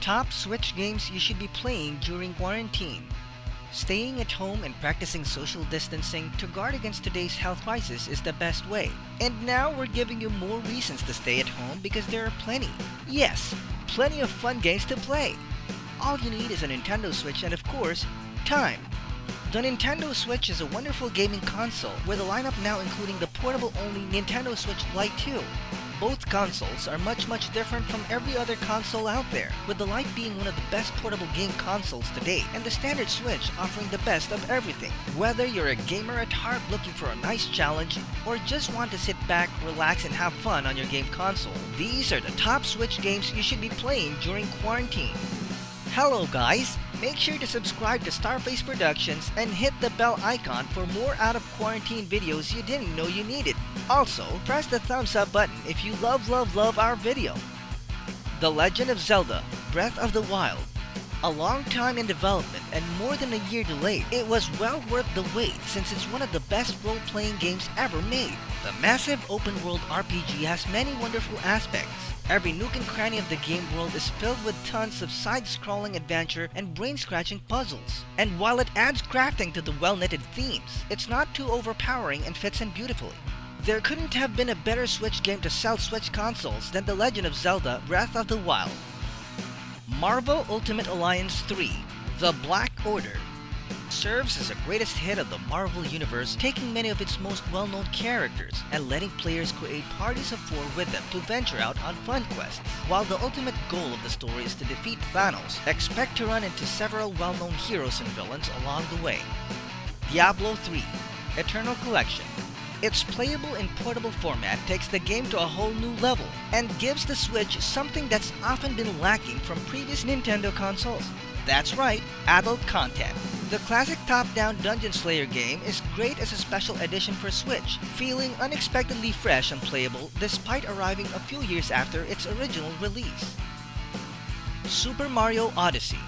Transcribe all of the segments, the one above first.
Top Switch games you should be playing during quarantine. Staying at home and practicing social distancing to guard against today's health crisis is the best way. And now we're giving you more reasons to stay at home because there are plenty. Yes, plenty of fun games to play. All you need is a Nintendo Switch and of course, time. The Nintendo Switch is a wonderful gaming console with a lineup now including the portable-only Nintendo Switch Lite 2. Both consoles are much different from every other console out there, with the Lite being one of the best portable game consoles to date, and the standard Switch offering the best of everything. Whether you're a gamer at heart looking for a nice challenge, or just want to sit back, relax, and have fun on your game console, these are the top Switch games you should be playing during quarantine. Hello guys! Make sure to subscribe to Starface Productions and hit the bell icon for more out-of-quarantine videos you didn't know you needed. Also, press the thumbs up button if you love our video. The Legend of Zelda: Breath of the Wild. A long time in development and more than a year delayed, it was well worth the wait since it's one of the best role-playing games ever made. The massive open-world RPG has many wonderful aspects. Every nook and cranny of the game world is filled with tons of side-scrolling adventure and brain-scratching puzzles. And while it adds crafting to the well-knitted themes, it's not too overpowering and fits in beautifully. There couldn't have been a better Switch game to sell Switch consoles than The Legend of Zelda: Breath of the Wild. Marvel Ultimate Alliance 3: The Black Order serves as a greatest hit of the Marvel Universe, taking many of its most well-known characters and letting players create parties of 4 with them to venture out on fun quests. While the ultimate goal of the story is to defeat Thanos, expect to run into several well-known heroes and villains along the way. Diablo 3: Eternal Collection. Its playable in portable format takes the game to a whole new level and gives the Switch something that's often been lacking from previous Nintendo consoles. That's right, adult content. The classic top-down Dungeon Slayer game is great as a special edition for Switch, feeling unexpectedly fresh and playable despite arriving a few years after its original release. Super Mario Odyssey.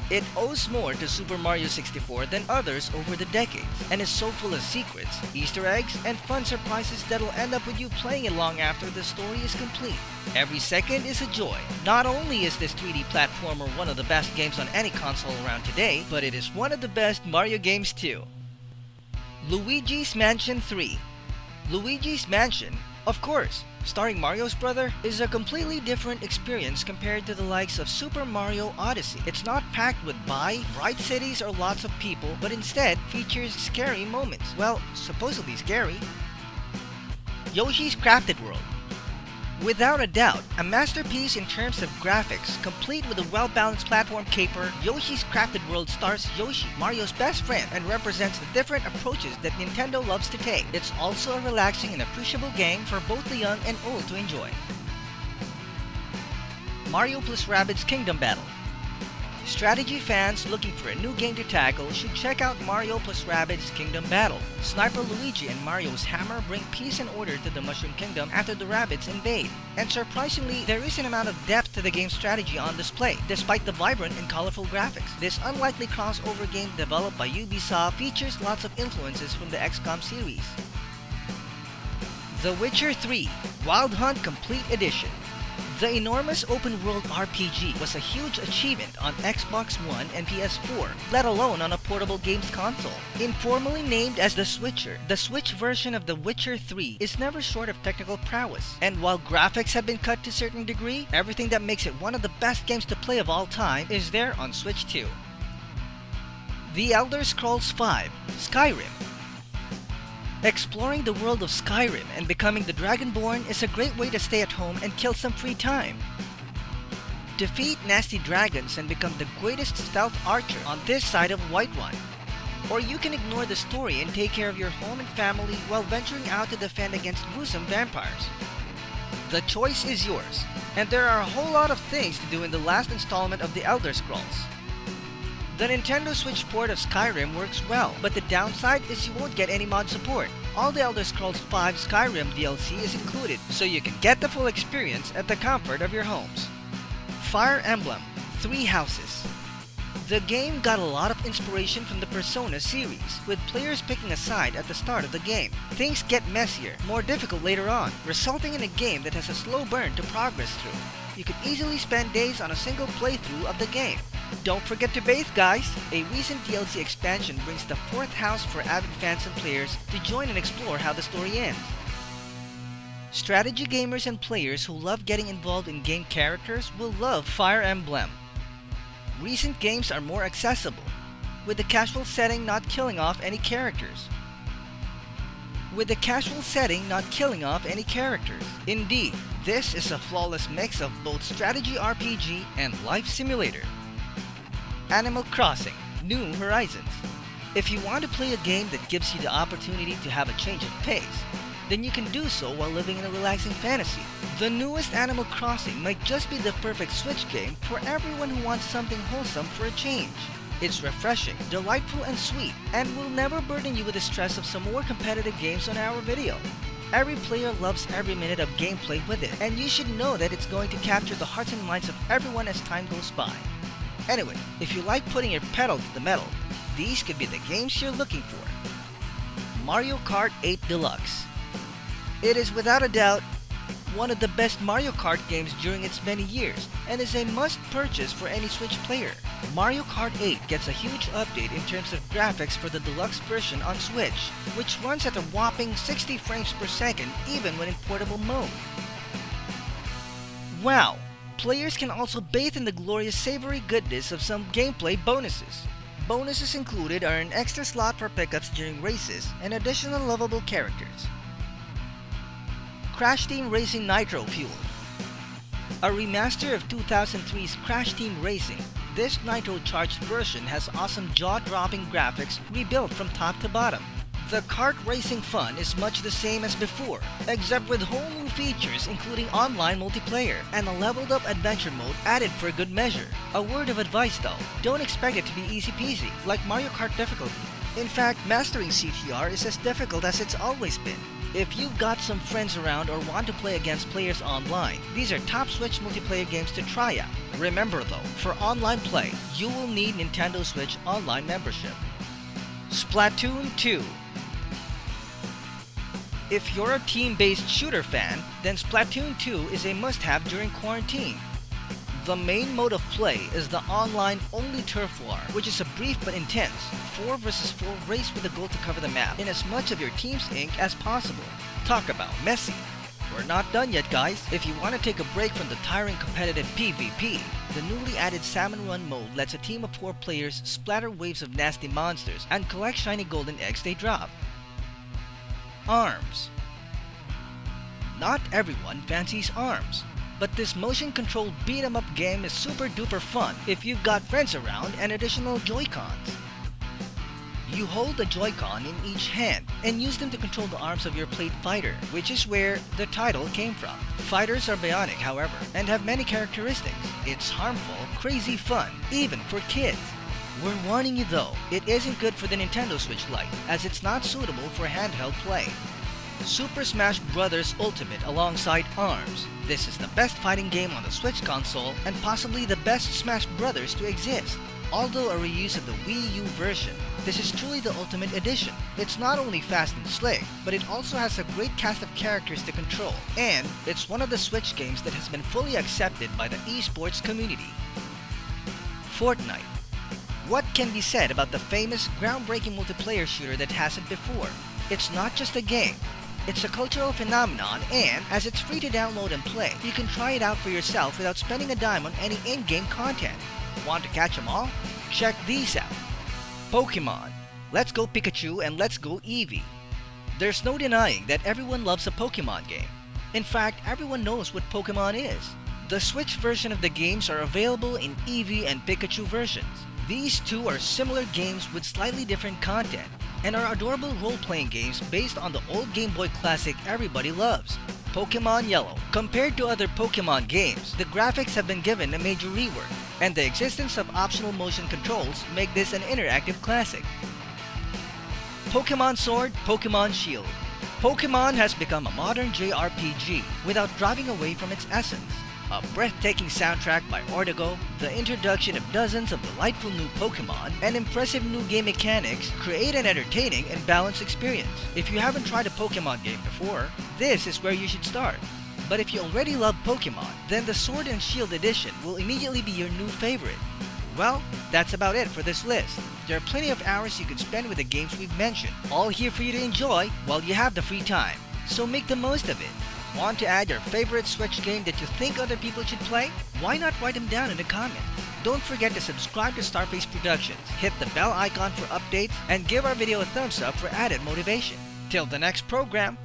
It owes more to Super Mario 64 than others over the decades, and is so full of secrets, Easter eggs, and fun surprises that'll end up with you playing it long after the story is complete. Every second is a joy. Not only is this 3D platformer one of the best games on any console around today, but it is one of the best Mario games too. Luigi's Mansion 3. Luigi's Mansion, of course, starring Mario's brother, is a completely different experience compared to the likes of Super Mario Odyssey. It's not packed with bright cities or lots of people, but instead features scary moments. Well, supposedly scary. Yoshi's Crafted World. Without a doubt, a masterpiece in terms of graphics, complete with a well-balanced platform caper, Yoshi's Crafted World stars Yoshi, Mario's best friend, and represents the different approaches that Nintendo loves to take. It's also a relaxing and appreciable game for both the young and old to enjoy. Mario plus Rabbids Kingdom Battle. Strategy fans looking for a new game to tackle should check out Mario plus Rabbids Kingdom Battle. Sniper Luigi and Mario's hammer bring peace and order to the Mushroom Kingdom after the Rabbids invade. And surprisingly, there is an amount of depth to the game's strategy on display, despite the vibrant and colorful graphics. This unlikely crossover game developed by Ubisoft features lots of influences from the XCOM series. The Witcher 3: Wild Hunt Complete Edition. The enormous open-world RPG was a huge achievement on Xbox One and PS4, let alone on a portable games console. Informally named as The Switcher, the Switch version of The Witcher 3 is never short of technical prowess. And while graphics have been cut to a certain degree, everything that makes it one of the best games to play of all time is there on Switch 2. The Elder Scrolls V: Skyrim. Exploring the world of Skyrim and becoming the Dragonborn is a great way to stay at home and kill some free time. Defeat nasty dragons and become the greatest stealth archer on this side of Whiterun. Or you can ignore the story and take care of your home and family while venturing out to defend against gruesome vampires. The choice is yours, and there are a whole lot of things to do in the last installment of The Elder Scrolls. The Nintendo Switch port of Skyrim works well, but the downside is you won't get any mod support. All the Elder Scrolls V Skyrim DLC is included, so you can get the full experience at the comfort of your homes. Fire Emblem: Three Houses. The game got a lot of inspiration from the Persona series, with players picking a side at the start of the game. Things get messier, more difficult later on, resulting in a game that has a slow burn to progress through. you could easily spend days on a single playthrough of the game. Don't forget to bathe, guys! A recent DLC expansion brings the fourth house for avid fans and players to join and explore how the story ends. Strategy gamers and players who love getting involved in game characters will love Fire Emblem. Recent games are more accessible, with the casual setting not killing off any characters. Indeed, this is a flawless mix of both strategy RPG and life simulator. Animal Crossing: New Horizons. If you want to play a game that gives you the opportunity to have a change of pace, then you can do so while living in a relaxing fantasy. The newest Animal Crossing might just be the perfect Switch game for everyone who wants something wholesome for a change. It's refreshing, delightful, and sweet, and will never burden you with the stress of some more competitive games on our video. Every player loves every minute of gameplay with it, and you should know that it's going to capture the hearts and minds of everyone as time goes by. Anyway, if you like putting your pedal to the metal, these could be the games you're looking for. Mario Kart 8 Deluxe. It is without a doubt one of the best Mario Kart games during its many years, and is a must-purchase for any Switch player. Mario Kart 8 gets a huge update in terms of graphics for the deluxe version on Switch, which runs at a whopping 60 frames per second even when in portable mode. Wow! Players can also bathe in the glorious savory goodness of some gameplay bonuses. Bonuses included are an extra slot for pickups during races and additional lovable characters. Crash Team Racing Nitro Fuel. A remaster of 2003's Crash Team Racing, this Nitro-charged version has awesome jaw-dropping graphics rebuilt from top to bottom. The kart racing fun is much the same as before, except with whole new features including online multiplayer and a leveled up adventure mode added for good measure. A word of advice though, don't expect it to be easy peasy like Mario Kart difficulty. In fact, mastering CTR is as difficult as it's always been. If you've got some friends around or want to play against players online, these are top Switch multiplayer games to try out. Remember though, for online play, you will need Nintendo Switch Online membership. Splatoon 2. If you're a team-based shooter fan, then Splatoon 2 is a must-have during quarantine. The main mode of play is the online-only Turf War, which is a brief but intense 4 vs 4 race with the goal to cover the map in as much of your team's ink as possible. Talk about messy. We're not done yet, guys. If you want to take a break from the tiring competitive PvP, the newly added Salmon Run mode lets a team of 4 players splatter waves of nasty monsters and collect shiny golden eggs they drop. ARMS. Not everyone fancies ARMS, but this motion-controlled beat-em-up game is super duper fun if you've got friends around and additional Joy-Cons. You hold the Joy-Con in each hand and use them to control the arms of your played fighter, which is where the title came from. Fighters are bionic, however, and have many characteristics. It's harmful, crazy fun, even for kids. We're warning you though, it isn't good for the Nintendo Switch Lite, as it's not suitable for handheld play. Super Smash Bros. Ultimate alongside ARMS. This is the best fighting game on the Switch console and possibly the best Smash Bros. To exist. Although a reuse of the Wii U version, this is truly the Ultimate Edition. It's not only fast and slick, but it also has a great cast of characters to control, and it's one of the Switch games that has been fully accepted by the esports community. Fortnite. What can be said about the famous, groundbreaking multiplayer shooter that hasn't before? It's not just a game. It's a cultural phenomenon, and as it's free to download and play, you can try it out for yourself without spending a dime on any in-game content. Want to catch them all? Check these out. Pokemon. Let's go Pikachu and let's go Eevee. There's no denying that everyone loves a Pokemon game. In fact, everyone knows what Pokemon is. The Switch version of the games are available in Eevee and Pikachu versions. These two are similar games with slightly different content, and are adorable role-playing games based on the old Game Boy classic everybody loves, Pokemon Yellow. Compared to other Pokemon games, the graphics have been given a major rework, and the existence of optional motion controls make this an interactive classic. Pokemon Sword, Pokemon Shield. Pokemon has become a modern JRPG without driving away from its essence. A breathtaking soundtrack by Ortego, the introduction of dozens of delightful new Pokemon, and impressive new game mechanics create an entertaining and balanced experience. If you haven't tried a Pokemon game before, this is where you should start. But if you already love Pokemon, then the Sword and Shield edition will immediately be your new favorite. Well, that's about it for this list. There are plenty of hours you could spend with the games we've mentioned, all here for you to enjoy while you have the free time. So make the most of it. Want to add your favorite Switch game that you think other people should play? Why not write them down in the comments? Don't forget to subscribe to Starface Productions, hit the bell icon for updates, and give our video a thumbs up for added motivation. Till the next program!